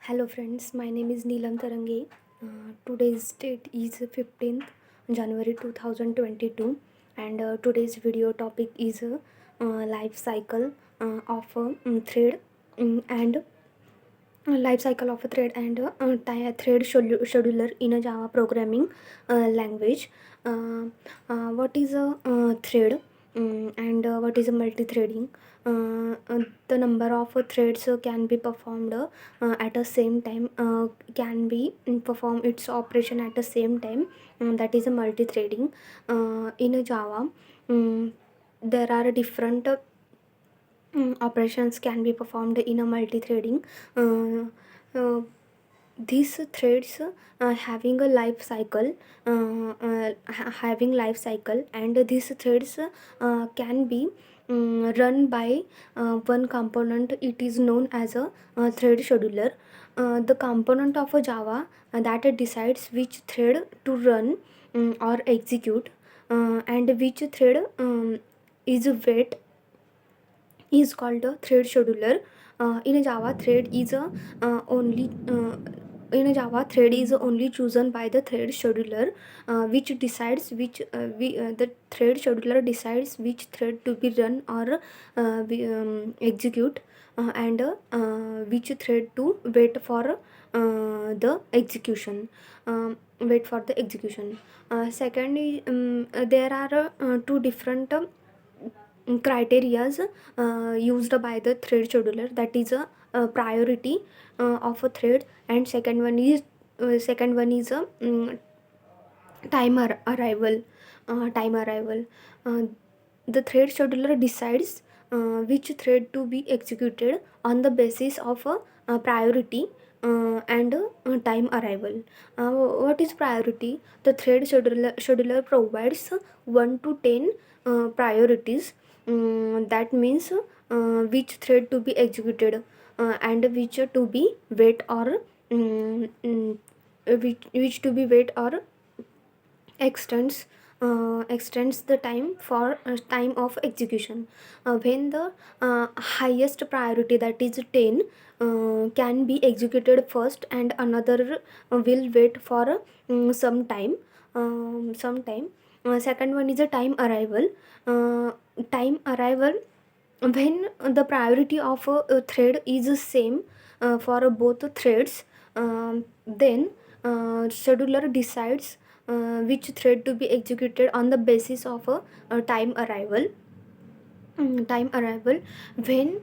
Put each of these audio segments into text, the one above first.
Hello friends, my name is Neelam Tarange. Today's date is 15th January 2022, and today's video topic is life cycle of a thread, and life cycle of a thread and thread scheduler in a Java programming language. What is a thread, and what is a multi-threading? The number of threads can be performed at the same time, can be perform its operation at the same time. That is a multi-threading in a Java. There are different operations can be performed in a multi-threading. Uh, uh, these threads having a life cycle, having life cycle, and these threads can be run by one component. It is known as a thread scheduler. The component of a Java that decides which thread to run or execute, and which thread is wait is called a thread scheduler. In a Java, thread is a only in a Java thread is only chosen by the thread scheduler, which decides the thread scheduler decides which thread to be run or execute, and which thread to the execution. Wait for the execution. Secondly, there are two different criterias used by the thread scheduler, that is a priority of a thread, and second one is a time arrival. uh, the thread scheduler decides which thread to be executed on the basis of a priority and time arrival. What is priority? The thread scheduler provides 1 to 10 priorities. That means which thread to be executed, and which to be wait or which to be wait or extends the time for time of execution. When the highest priority, that is 10, can be executed first, and another will wait for some time. Second one is a time arrival. When the priority of a thread is the same for both threads, then scheduler decides which thread to be executed on the basis of a time arrival. Time arrival. When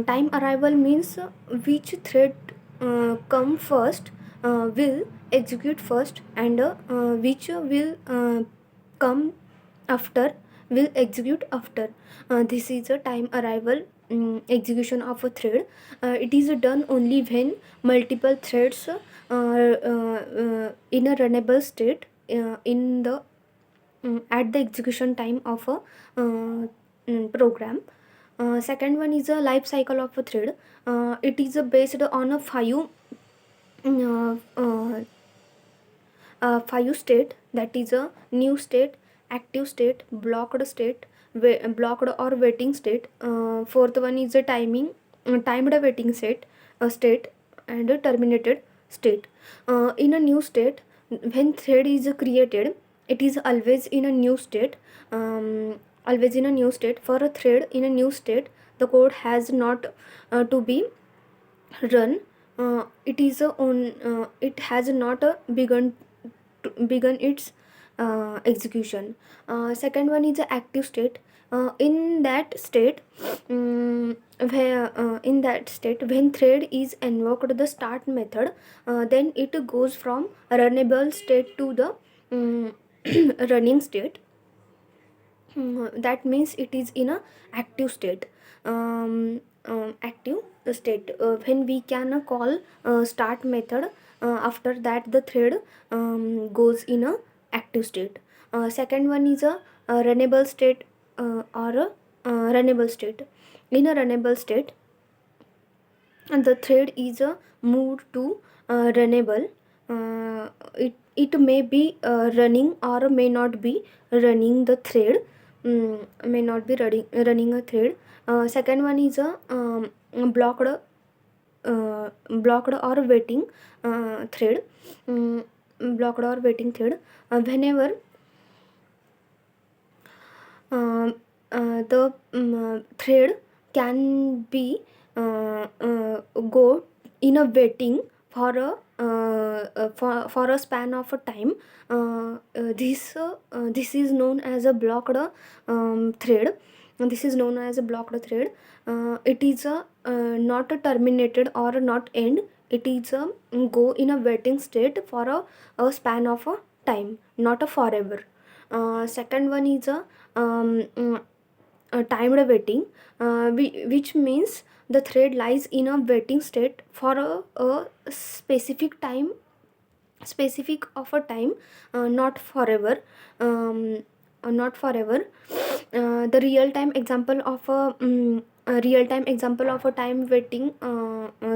time arrival means which thread come first will execute first, and which will come after will execute after. This is a time arrival execution of a thread. It is done only when multiple threads in a runnable state in the at the execution time of a program. Second one is a life cycle of a thread. It is based on a five state, that is a new state, active state, blocked state, blocked or waiting state. Fourth one is a timed waiting state, and a terminated state. In a new state, when thread is created, it is always in a new state. Always in a new state. For a thread in a new state, the code has not to be run. It has not begun its execution. Second one is the active state. In that state, when thread is invoked the start method, then it goes from runnable state to the running state. That means it is in a active state. Active state, when we can call start method, after that the thread goes in a active state. Second one is a runnable state, or a runnable state. In a runnable state, and the thread is moved to runnable. It may be running or may not be running the thread. May not be running a thread. Second one is a blocked blocked or waiting thread. Mm, Blocked or waiting thread, whenever the thread can be go in a waiting for a span of a time. This is known as a blocked thread. This is known as a blocked thread. It is not a terminated or not end. It is a go in a waiting state for a span of a time, not a forever. Second one is a timed waiting, which means the thread lies in a waiting state for a specific of a time, not forever. Not forever. The real time example of a real time example of a time waiting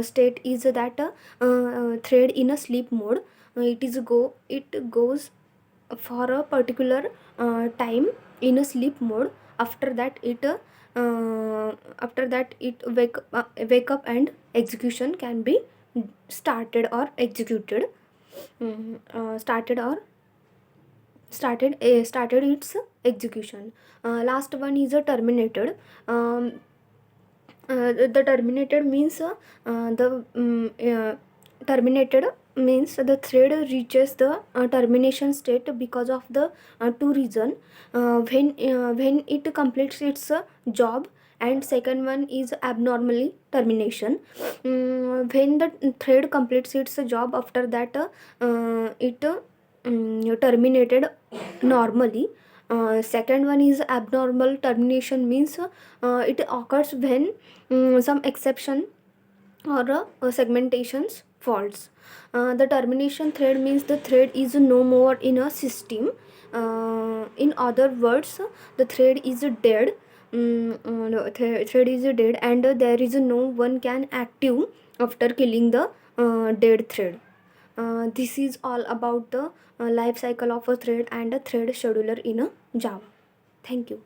state is that thread in a sleep mode. It goes for a particular time in a sleep mode. After that it wake up and execution can be started or executed. Started or started its execution. Last one is a terminated. The terminated means terminated means the thread reaches the termination state because of the two reason. When it completes its job, and second one is abnormally termination. When the thread completes its job, after that it terminated normally. Second one is abnormal termination, means it occurs when some exception or segmentations faults. The termination thread means the thread is no more in a system. In other words, the thread is dead. No, thread is dead, and there is no one can active after killing the dead thread. This is all about the life cycle of a thread and a thread scheduler in a Java. Thank you.